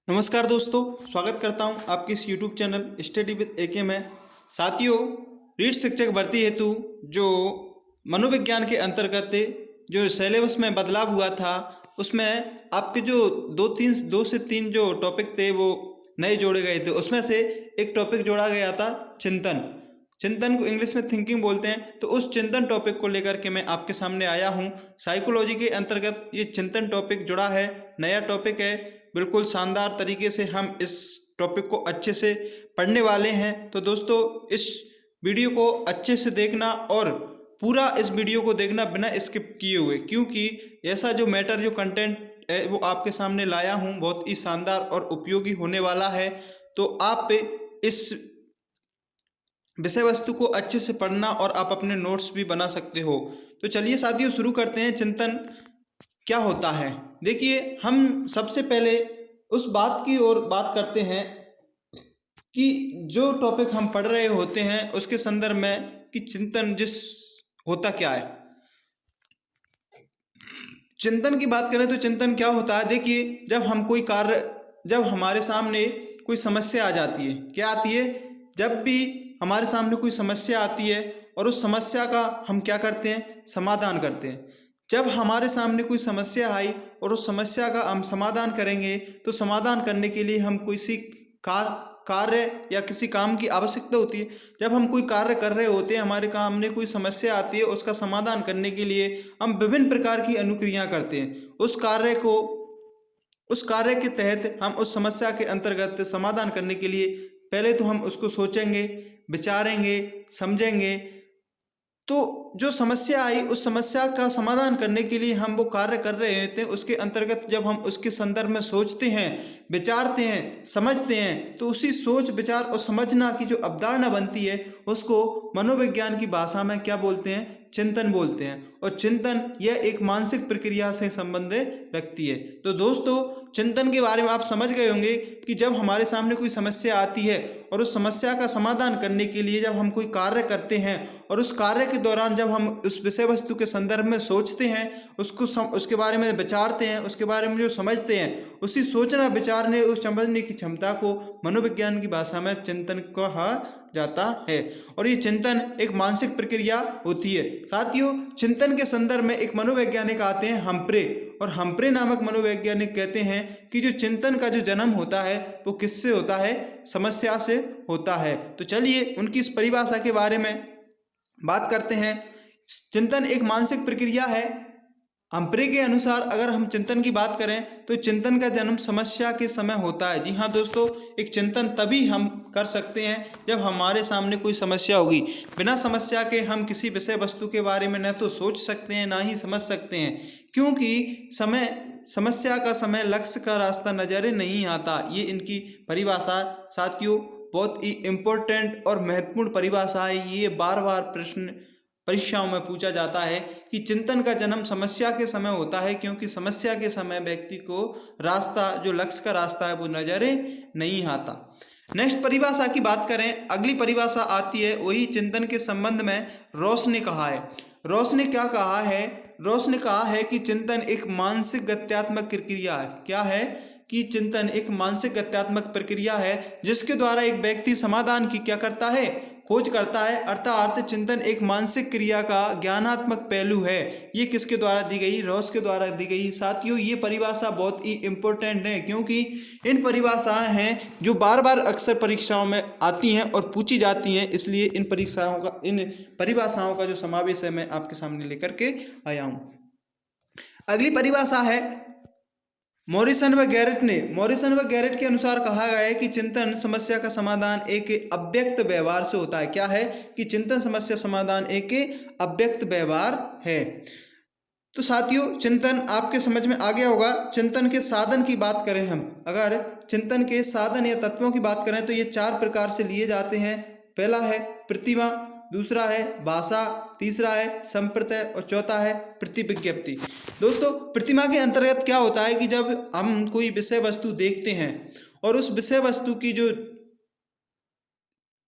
नमस्कार दोस्तों, स्वागत करता हूं आपके इस यूट्यूब चैनल स्टडी विद एके में। साथियों, रीट शिक्षक भर्ती हेतु जो मनोविज्ञान के अंतर्गत जो सिलेबस में बदलाव हुआ था उसमें आपके जो दो से तीन जो टॉपिक थे वो नए जोड़े गए थे। उसमें से एक टॉपिक जोड़ा गया था चिंतन को इंग्लिश में थिंकिंग बोलते हैं। तो उस चिंतन टॉपिक को लेकर के मैं आपके सामने आया हूँ। साइकोलॉजी के अंतर्गत ये चिंतन टॉपिक जुड़ा है, नया टॉपिक है। बिल्कुल शानदार तरीके से हम इस टॉपिक को अच्छे से पढ़ने वाले हैं। तो दोस्तों, इस वीडियो को अच्छे से देखना और पूरा इस वीडियो को देखना बिना स्किप किए हुए, क्योंकि ऐसा जो मैटर जो कंटेंट है वो आपके सामने लाया हूँ बहुत ही शानदार और उपयोगी होने वाला है। तो आप इस विषय वस्तु को अच्छे से पढ़ना और आप अपने नोट्स भी बना सकते हो। तो चलिए साथियों, शुरू करते हैं। चिंतन क्या होता है? देखिए, हम सबसे पहले उस बात की ओर बात करते हैं कि जो टॉपिक हम पढ़ रहे होते हैं उसके संदर्भ में कि चिंतन होता क्या है। चिंतन की बात करें तो चिंतन क्या होता है? देखिए, जब हमारे सामने कोई समस्या आ जाती है, क्या आती है? जब भी हमारे सामने कोई समस्या आती है और उस समस्या का हम क्या करते हैं? समाधान करते हैं। जब हमारे सामने कोई समस्या आई और उस समस्या का हम समाधान करेंगे तो समाधान करने के लिए हम किसी कार्य या किसी काम की आवश्यकता होती है। जब हम कोई कार्य कर रहे होते हैं, हमारे सामने कोई समस्या आती है, उसका समाधान करने के लिए हम विभिन्न प्रकार की अनुक्रियाएं करते हैं। उस कार्य के तहत हम उस समस्या के अंतर्गत समाधान करने के लिए पहले तो हम उसको सोचेंगे, विचारेंगे, समझेंगे। तो जो समस्या आई उस समस्या का समाधान करने के लिए हम वो कार्य कर रहे होते हैं। उसके अंतर्गत जब हम उसके संदर्भ में सोचते हैं, विचारते हैं, समझते हैं, तो उसी सोच, विचार और समझना की जो अवधारणा बनती है उसको मनोविज्ञान की भाषा में क्या बोलते हैं? चिंतन बोलते हैं। और चिंतन यह एक मानसिक प्रक्रिया से संबंध रखती है। तो दोस्तों, चिंतन के बारे में आप समझ गए होंगे कि जब हमारे सामने कोई समस्या आती है और उस समस्या का समाधान करने के लिए जब हम कोई कार्य करते हैं और उस कार्य के दौरान जब हम उस विषय वस्तु के संदर्भ में सोचते हैं, उसके बारे में विचारते हैं, उसके बारे में जो समझते हैं, उसी सोचना, विचारने, उस समझने की क्षमता को मनोविज्ञान की भाषा में चिंतन कहा जाता है। और ये चिंतन एक मानसिक प्रक्रिया होती है। साथियों, चिंतन के संदर्भ में एक मनोवैज्ञानिक आते हैं, हम्प्रे। और हम्प्रे नामक मनोवैज्ञानिक कहते हैं कि जो चिंतन का जो जन्म होता है वो किससे होता है? समस्या से होता है। तो चलिए उनकी इस परिभाषा के बारे में बात करते हैं। चिंतन एक मानसिक प्रक्रिया है। हम्प्रे के अनुसार अगर हम चिंतन की बात करें तो चिंतन का जन्म समस्या के समय होता है। जी हाँ दोस्तों, एक चिंतन तभी हम कर सकते हैं जब हमारे सामने कोई समस्या होगी। बिना समस्या के हम किसी विषय वस्तु के बारे में न तो सोच सकते हैं ना ही समझ सकते हैं, क्योंकि समस्या का समय, लक्ष्य का रास्ता नजर नहीं आता। ये इनकी परिभाषा साथियों बहुत ही इम्पोर्टेंट और महत्वपूर्ण परिभाषा है। ये बार बार प्रश्न परीक्षाओं में पूछा जाता है कि चिंतन का जन्म समस्या के समय होता है, क्योंकि समस्या के समय व्यक्ति को रास्ता, जो लक्ष्य का रास्ता है, वो नजर नहीं आता। नेक्स्ट परिभाषा की बात करें, अगली परिभाषा आती है वही चिंतन के संबंध में रॉस ने कहा है। रॉस ने क्या कहा है? रॉस ने कहा है कि चिंतन एक मानसिक गत्यात्मक प्रक्रिया है। क्या है? कि चिंतन एक मानसिक गत्यात्मक प्रक्रिया है जिसके द्वारा एक व्यक्ति समाधान की क्या करता है? खोज करता है। अर्थात चिंतन एक मानसिक क्रिया का ज्ञानात्मक पहलू है। ये किसके द्वारा दी गई? रॉस के द्वारा दी गई। साथियों, ये परिभाषा बहुत ही इंपॉर्टेंट है, क्योंकि इन परिभाषाएं हैं जो बार बार अक्सर परीक्षाओं में आती हैं और पूछी जाती हैं। इसलिए इन परिभाषाओं का जो समावेश है मैं आपके सामने लेकर के आया हूँ। अगली परिभाषा है मॉरिसन व गैरेट के अनुसार कहा गया है कि चिंतन समस्या का समाधान एक अव्यक्त व्यवहार से होता है। क्या है? कि चिंतन समस्या समाधान एक अव्यक्त व्यवहार है। तो साथियों, चिंतन आपके समझ में आ गया होगा। चिंतन के साधन की बात करें हम, अगर चिंतन के साधन या तत्वों की बात करें तो ये 4 प्रकार से लिए जाते हैं। पहला है प्रतिमा, दूसरा है भाषा, तीसरा है संप्रत्यय और चौथा है प्रतिविज्ञप्ति। दोस्तों, प्रतिमा के अंतर्गत क्या होता है कि जब हम कोई विषय वस्तु देखते हैं और उस विषय वस्तु की जो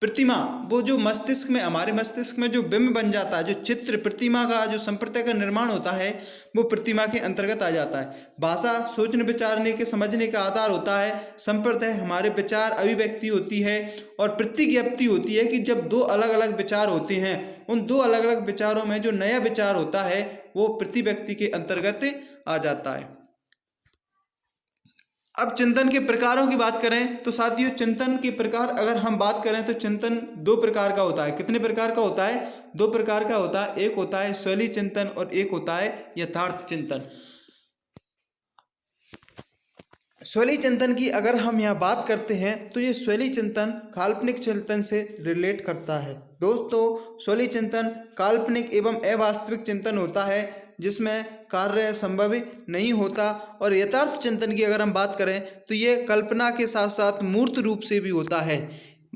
प्रतिमा, वो जो मस्तिष्क में, हमारे मस्तिष्क में जो बिंब बन जाता है, जो चित्र प्रतिमा का जो संप्रदाय का निर्माण होता है, वो प्रतिमा के अंतर्गत आ जाता है। भाषा सोचने विचारने के समझने का आधार होता है। संप्रदाय हमारे विचार अभिव्यक्ति होती है। और प्रतिज्ञप्ति होती है कि जब दो अलग अलग विचार होते हैं, उन दो अलग अलग विचारों में जो नया विचार होता है वो प्रतिव्यक्ति के अंतर्गत आ जाता है। अब चिंतन के प्रकारों की बात करें तो साथियों, चिंतन के प्रकार अगर हम बात करें तो चिंतन दो प्रकार का होता है। कितने प्रकार का होता है? दो प्रकार का होता है। एक होता है शैली चिंतन और एक होता है यथार्थ चिंतन। शैली चिंतन की अगर हम यहाँ बात करते हैं तो ये शैली चिंतन काल्पनिक चिंतन से रिलेट करता है। दोस्तों, शैली चिंतन काल्पनिक एवं अवास्तविक चिंतन होता है जिसमें कार्य संभव नहीं होता। और यथार्थ चिंतन की अगर हम बात करें तो ये कल्पना के साथ साथ मूर्त रूप से भी होता है।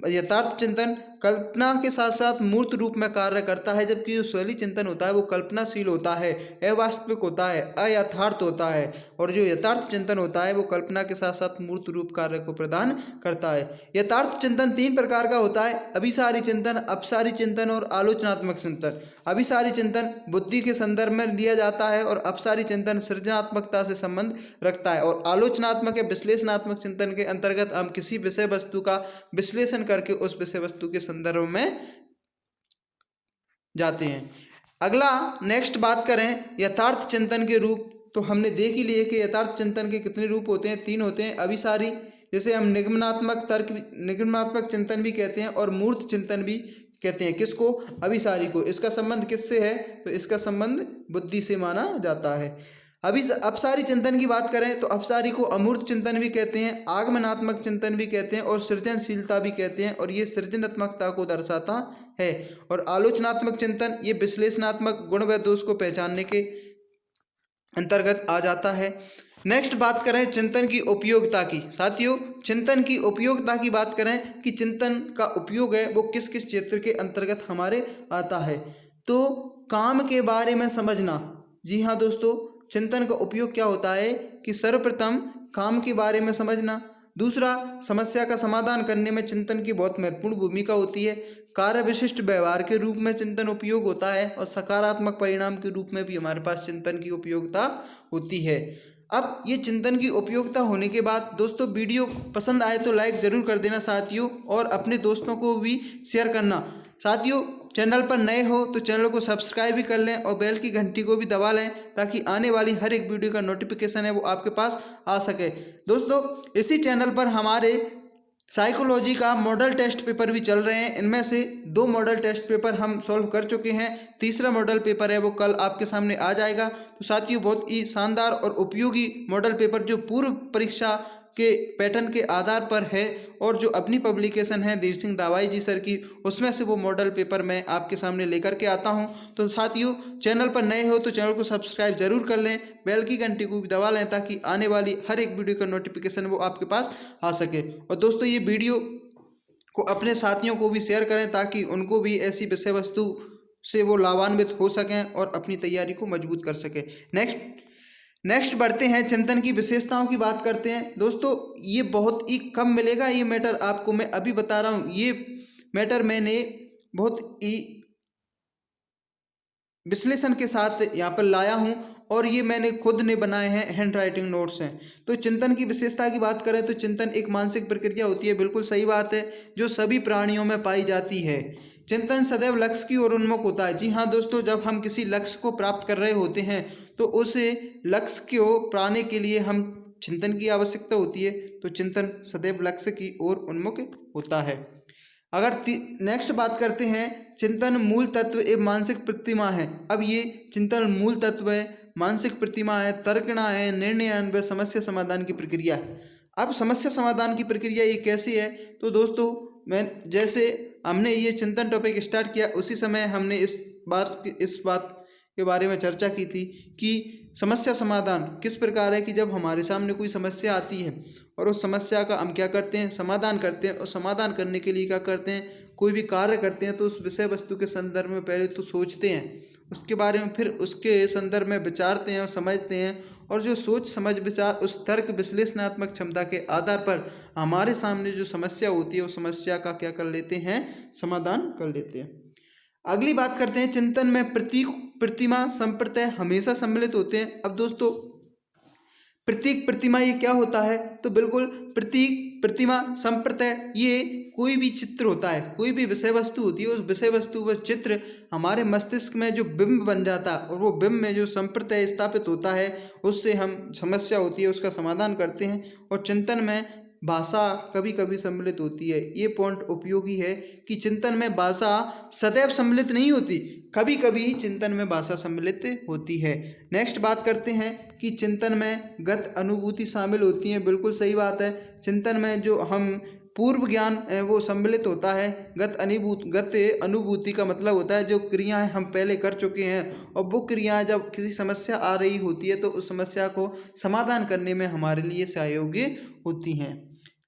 यथार्थ चिंतन कल्पना के साथ साथ मूर्त रूप में कार्य करता है, जबकि जो शैली चिंतन होता है वो कल्पनाशील होता है, अवास्तविक होता है, अयथार्थ होता है। और जो यथार्थ चिंतन होता है वो कल्पना के साथ साथ मूर्त रूप कार्य को प्रदान करता है। यथार्थ चिंतन तीन प्रकार का होता है: अभिसारी चिंतन, अपसारी चिंतन और आलोचनात्मक चिंतन। अभिसारी चिंतन बुद्धि के संदर्भ में लिया जाता है और अपसारी चिंतन सृजनात्मकता से संबंध रखता है। और आलोचनात्मक या विश्लेषणात्मक चिंतन के अंतर्गत हम किसी विषय वस्तु का विश्लेषण करके उस विषय वस्तु के संदर्भ में जाते हैं। अगला नेक्स्ट बात करें यथार्थ चिंतन के रूप, तो हमने देख ही लिए कि यथार्थ चिंतन के कितने रूप होते हैं, तीन होते हैं। अभिसारी, जैसे हम निगमनात्मक तर्क, निगमनात्मक चिंतन भी कहते हैं और मूर्त चिंतन भी कहते हैं। किसको? अभिसारी को। इसका संबंध किससे है? तो इसका संबंध बुद्धि से माना जाता है। अभी अपसारी चिंतन की बात करें तो अपसारी को अमूर्त चिंतन भी कहते हैं, आगमनात्मक चिंतन भी कहते हैं और सृजनशीलता भी कहते हैं, और ये सृजनात्मकता को दर्शाता है। और आलोचनात्मक चिंतन ये विश्लेषणात्मक गुण व दोष को पहचानने के अंतर्गत आ जाता है। नेक्स्ट बात करें चिंतन की उपयोगिता की। साथियों, चिंतन की उपयोगिता की बात करें कि चिंतन का उपयोग है वो किस किस क्षेत्र के अंतर्गत हमारे आता है, तो काम के बारे में समझना। जी हाँ दोस्तों, चिंतन का उपयोग क्या होता है कि सर्वप्रथम काम के बारे में समझना। दूसरा, समस्या का समाधान करने में चिंतन की बहुत महत्वपूर्ण भूमिका होती है। कार्य विशिष्ट व्यवहार के रूप में चिंतन उपयोग होता है और सकारात्मक परिणाम के रूप में भी हमारे पास चिंतन की उपयोगिता होती है। अब ये चिंतन की उपयोगिता होने के बाद दोस्तों, वीडियो पसंद आए तो लाइक ज़रूर कर देना साथियों, और अपने दोस्तों को भी शेयर करना। साथियों, चैनल पर नए हो तो चैनल को सब्सक्राइब भी कर लें और बेल की घंटी को भी दबा लें ताकि आने वाली हर एक वीडियो का नोटिफिकेशन है वो आपके पास आ सके। दोस्तों, इसी चैनल पर हमारे साइकोलॉजी का मॉडल टेस्ट पेपर भी चल रहे हैं। इनमें से 2 मॉडल टेस्ट पेपर हम सॉल्व कर चुके हैं। तीसरा मॉडल पेपर है वो कल आपके सामने आ जाएगा। तो साथियों, बहुत ही शानदार और उपयोगी मॉडल पेपर जो पूर्व परीक्षा के पैटर्न के आधार पर है और जो अपनी पब्लिकेशन है धीर सिंह दावाई जी सर की, उसमें से वो मॉडल पेपर मैं आपके सामने लेकर के आता हूं। तो साथियों, चैनल पर नए हो तो चैनल को सब्सक्राइब जरूर कर लें, बेल की घंटी को भी दबा लें ताकि आने वाली हर एक वीडियो का नोटिफिकेशन वो आपके पास आ सके। और दोस्तों, ये वीडियो को अपने साथियों को भी शेयर करें ताकि उनको भी ऐसी विषय वस्तु से वो लाभान्वित हो सकें और अपनी तैयारी को मजबूत कर सकें। नेक्स्ट बढ़ते हैं, चिंतन की विशेषताओं की बात करते हैं। दोस्तों, ये बहुत ही कम मिलेगा ये मैटर आपको, मैं अभी बता रहा हूँ। ये मैटर मैंने बहुत ही विश्लेषण के साथ यहाँ पर लाया हूँ और ये मैंने खुद ने बनाए हैं, हैंड राइटिंग नोट्स हैं। तो चिंतन की विशेषता की बात करें तो चिंतन एक मानसिक प्रक्रिया होती है, बिल्कुल सही बात है, जो सभी प्राणियों में पाई जाती है। चिंतन सदैव लक्ष्य की ओर उन्मुख होता है। जी हाँ दोस्तों, जब हम किसी लक्ष्य को प्राप्त कर रहे होते हैं तो उस लक्ष्य को पाने के लिए हम चिंतन की आवश्यकता होती है। तो चिंतन सदैव लक्ष्य की ओर उन्मुख होता है। अगर नेक्स्ट बात करते हैं, चिंतन मूल तत्व एक मानसिक प्रतिमा है। अब ये चिंतन मूल तत्व है, मानसिक प्रतिमा है, तर्कणा है, निर्णय व समस्या समाधान की प्रक्रिया है। अब समस्या समाधान की प्रक्रिया ये कैसी है? तो दोस्तों, मैं जैसे हमने ये चिंतन टॉपिक स्टार्ट किया उसी समय हमने इस बात के बारे में चर्चा की थी कि समस्या समाधान किस प्रकार है कि जब हमारे सामने कोई समस्या आती है और उस समस्या का हम क्या करते हैं, समाधान करते हैं। और समाधान करने के लिए क्या करते हैं, कोई भी कार्य करते हैं तो उस विषय वस्तु के संदर्भ में पहले तो सोचते हैं, उसके बारे में फिर उसके संदर्भ में विचारते हैं और समझते हैं और जो सोच समझ विचार उस तर्क विश्लेषणात्मक क्षमता के आधार पर हमारे सामने जो समस्या होती है उस समस्या का क्या कर लेते हैं, समाधान कर लेते हैं। अगली बात करते हैं, चिंतन में प्रतीक, प्रतिमा, संप्रत्यय हमेशा सम्मिलित होते हैं। अब दोस्तों प्रतीक, प्रतिमा ये क्या होता है, तो बिल्कुल प्रतीक, प्रतिमा, संप्रत्यय ये कोई भी चित्र होता है, कोई भी विषय वस्तु होती है, उस विषय वस्तु व चित्र हमारे मस्तिष्क में जो बिंब बन जाता है और वो बिंब में जो संप्रत्यय स्थापित होता है उससे हम समस्या होती है उसका समाधान करते हैं। और चिंतन में भाषा कभी कभी सम्मिलित होती है। ये पॉइंट उपयोगी है कि चिंतन में भाषा सदैव सम्मिलित नहीं होती, कभी कभी चिंतन में भाषा सम्मिलित होती है। नेक्स्ट बात करते हैं कि चिंतन में गत अनुभूति शामिल होती है। बिल्कुल सही बात है, चिंतन में जो हम पूर्व ज्ञान वो सम्मिलित होता है। गत अनुभूति का मतलब होता है जो क्रियाएं हम पहले कर चुके हैं और वो क्रियाएं जब किसी समस्या आ रही होती है तो उस समस्या को समाधान करने में हमारे लिए सहयोगी होती हैं।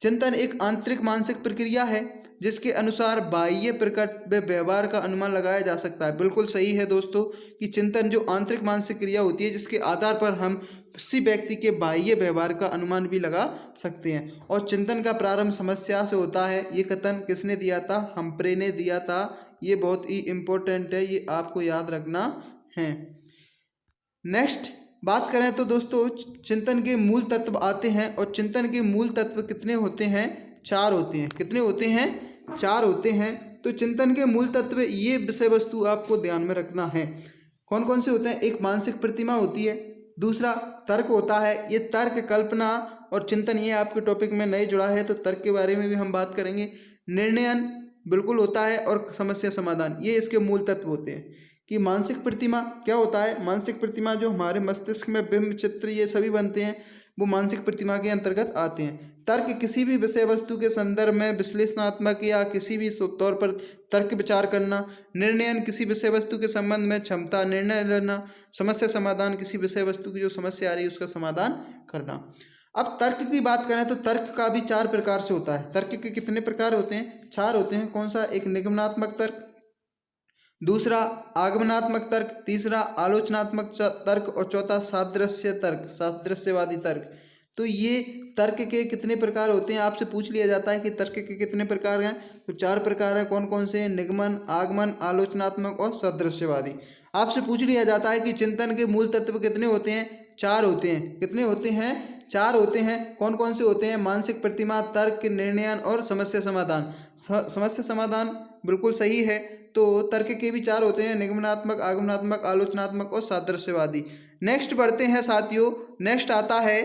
चिंतन एक आंतरिक मानसिक प्रक्रिया है जिसके अनुसार बाह्य प्रकट व व्यवहार का अनुमान लगाया जा सकता है। बिल्कुल सही है दोस्तों कि चिंतन जो आंतरिक मानसिक क्रिया होती है जिसके आधार पर हम किसी व्यक्ति के बाह्य व्यवहार का अनुमान भी लगा सकते हैं। और चिंतन का प्रारंभ समस्या से होता है। ये कथन किसने दिया था, हम्फ्रे ने दिया था। ये बहुत ही इम्पोर्टेंट है, ये आपको याद रखना है। नेक्स्ट बात करें तो दोस्तों चिंतन के मूल तत्व आते हैं और चिंतन के मूल तत्व कितने होते हैं, 4 होते हैं। कितने होते हैं, 4 होते हैं। तो चिंतन के मूल तत्व ये विषय वस्तु आपको ध्यान में रखना है। कौन कौन से होते हैं, एक मानसिक प्रतिमा होती है, दूसरा तर्क होता है। ये तर्क, कल्पना और चिंतन ये आपके टॉपिक में नए जुड़ा है तो तर्क के बारे में भी हम बात करेंगे। निर्णयन बिल्कुल होता है और समस्या समाधान, ये इसके मूल तत्व होते हैं। कि मानसिक प्रतिमा क्या होता है, मानसिक प्रतिमा जो हमारे मस्तिष्क में बिंब, चित्र ये सभी बनते हैं वो मानसिक प्रतिमा के अंतर्गत आते हैं। तर्क किसी भी विषय वस्तु के संदर्भ में विश्लेषणात्मक या किसी भी तौर पर तर्क विचार करना। निर्णयन किसी विषय वस्तु के संबंध में क्षमता, निर्णय लेना। समस्या समाधान किसी विषय वस्तु की जो समस्या आ रही है उसका समाधान करना। अब तर्क की बात करें तो तर्क का भी 4 प्रकार से होता है। तर्क के कितने प्रकार होते हैं, 4 होते हैं। कौन सा, एक निगमनात्मक तर्क, दूसरा आगमनात्मक तर्क, तीसरा आलोचनात्मक तर्क और चौथा सादृश्य तर्क, सादृश्यवादी तर्क। तो ये तर्क के कितने प्रकार होते हैं, आपसे पूछ लिया जाता है कि तर्क के कितने प्रकार हैं, तो 4 प्रकार हैं। कौन कौन से, निगमन, आगमन, आलोचनात्मक और सादृश्यवादी। आपसे पूछ लिया जाता है कि चिंतन के मूल तत्व कितने होते हैं, 4 होते हैं। कितने होते हैं, 4 होते हैं। कौन कौन से होते हैं, मानसिक प्रतिमा, तर्क, निर्णयन और समस्या समाधान। समस्या समाधान बिल्कुल सही है। तो तर्क के भी 4 होते हैं, निगमनात्मक, आगमनात्मक, आलोचनात्मक और सादृश्यवादी। नेक्स्ट बढ़ते हैं साथियों, नेक्स्ट आता है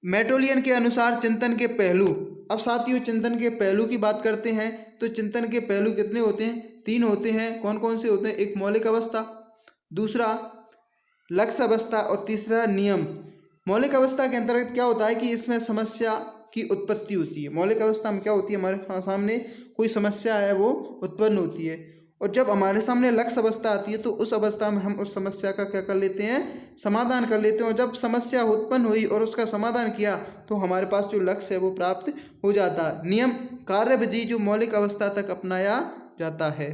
मेट्रोलियन के अनुसार चिंतन के पहलू। अब साथियों चिंतन के पहलू की बात करते हैं तो चिंतन के पहलू कितने होते हैं, 3 होते हैं। कौन कौन से होते हैं, एक मौलिक अवस्था, दूसरा लक्ष्य अवस्था और तीसरा नियम। मौलिक अवस्था के अंतर्गत क्या होता है कि इसमें समस्या की उत्पत्ति होती है। मौलिक अवस्था में क्या होती है, हमारे सामने कोई समस्या है वो उत्पन्न होती है। और जब हमारे सामने लक्ष्य अवस्था आती है तो उस अवस्था में हम उस समस्या का क्या कर लेते हैं, समाधान कर लेते हैं। और जब समस्या उत्पन्न हुई और उसका समाधान किया तो हमारे पास जो लक्ष्य है वो प्राप्त हो जाता है। नियम, कार्य विधि जो मौलिक अवस्था तक अपनाया जाता है।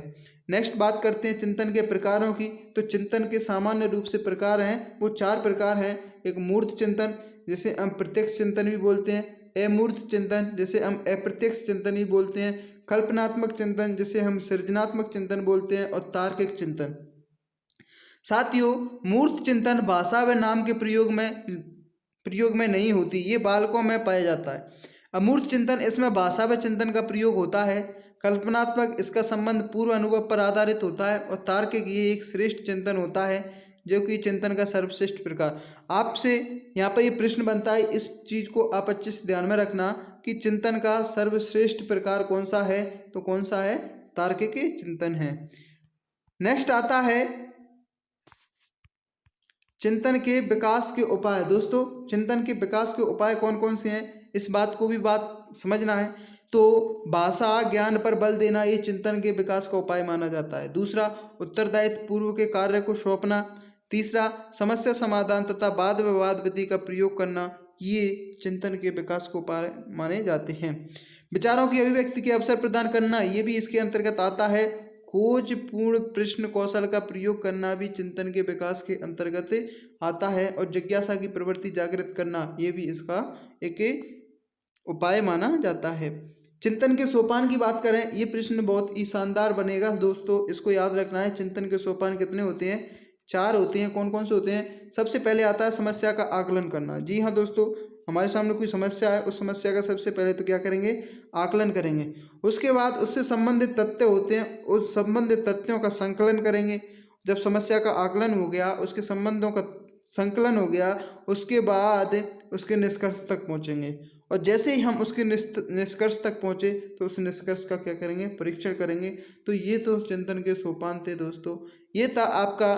नेक्स्ट बात करते हैं चिंतन के प्रकारों की। तो चिंतन के सामान्य रूप से प्रकार हैं वो 4 प्रकार हैं। एक मूर्त चिंतन जिसे हम प्रत्यक्ष चिंतन भी बोलते हैं, अमूर्त चिंतन जिसे हम अप्रत्यक्ष चिंतन भी बोलते हैं, कल्पनात्मक चिंतन जिसे हम सृजनात्मक चिंतन बोलते हैं और तार्किक चिंतन। साथियों मूर्त चिंतन भाषा व नाम के प्रयोग में नहीं होती, ये बालकों में पाया जाता है। अमूर्त चिंतन, इसमें भाषा व चिंतन का प्रयोग होता है। कल्पनात्मक, इसका संबंध पूर्व अनुभव पर आधारित होता है। और तार्किक, ये एक श्रेष्ठ चिंतन होता है जो कि चिंतन का सर्वश्रेष्ठ प्रकार। आपसे यहाँ पर ये प्रश्न बनता है, इस चीज़ को आप अच्छे से ध्यान में रखना कि चिंतन का सर्वश्रेष्ठ प्रकार कौन सा है, तो कौन सा है, तार्किक चिंतन है। नेक्स्ट आता है चिंतन के विकास के उपाय। दोस्तों चिंतन के विकास के उपाय कौन कौन से हैं, इस बात को भी समझना है। तो भाषा ज्ञान पर बल देना ये चिंतन के विकास का उपाय माना जाता है। दूसरा उत्तरदायित्व पूर्व के कार्य को सौंपना। तीसरा समस्या समाधान तथा वाद विवाद विधि का प्रयोग करना, ये चिंतन के विकास को उपाय माने जाते हैं। विचारों की अभिव्यक्ति के अवसर प्रदान करना, ये भी इसके अंतर्गत आता है। खोजपूर्ण प्रश्न कौशल का प्रयोग करना भी चिंतन के विकास के अंतर्गत आता है। और जिज्ञासा की प्रवृत्ति जागृत करना ये भी इसका एक उपाय माना जाता है। चिंतन के सोपान की बात करें, ये प्रश्न बहुत ही शानदार बनेगा दोस्तों, इसको याद रखना है। चिंतन के सोपान कितने होते हैं? 4 होते हैं। कौन कौन से होते हैं? सबसे पहले आता है समस्या का आकलन करना। जी हाँ दोस्तों, हमारे सामने कोई समस्या है, उस समस्या का सबसे पहले तो क्या करेंगे? आकलन करेंगे। उसके बाद उससे संबंधित तथ्य होते हैं, उस संबंधित तथ्यों का संकलन करेंगे। जब समस्या का आकलन हो गया, उसके संबंधों का संकलन हो गया, उसके बाद उसके निष्कर्ष तक पहुंचेंगे। और जैसे ही हम उसके निष्कर्ष तक पहुंचे तो उस निष्कर्ष का क्या करेंगे? परीक्षण करेंगे। तो ये तो चिंतन के सोपान थे दोस्तों। ये था आपका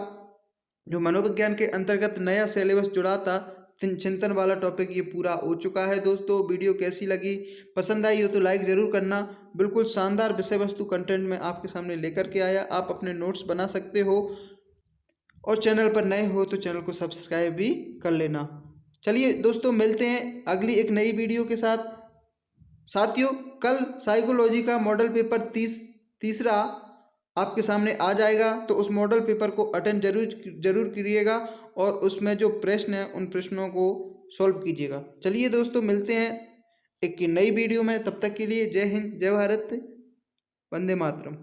जो मनोविज्ञान के अंतर्गत नया सिलेबस जुड़ा था, चिंतन वाला टॉपिक ये पूरा हो चुका है दोस्तों। वीडियो कैसी लगी? पसंद आई हो तो लाइक ज़रूर करना। बिल्कुल शानदार विषय वस्तु कंटेंट में आपके सामने लेकर के आया। आप अपने नोट्स बना सकते हो, और चैनल पर नए हो तो चैनल को सब्सक्राइब भी कर लेना। चलिए दोस्तों, मिलते हैं अगली एक नई वीडियो के साथ। साथियों, कल साइकोलॉजी का मॉडल पेपर तीसरा आपके सामने आ जाएगा, तो उस मॉडल पेपर को अटेंड जरूर करिएगा, और उसमें जो प्रश्न हैं उन प्रश्नों को सॉल्व कीजिएगा। चलिए दोस्तों, मिलते हैं एक नई वीडियो में। तब तक के लिए जय हिंद, जय भारत, वंदे मातरम।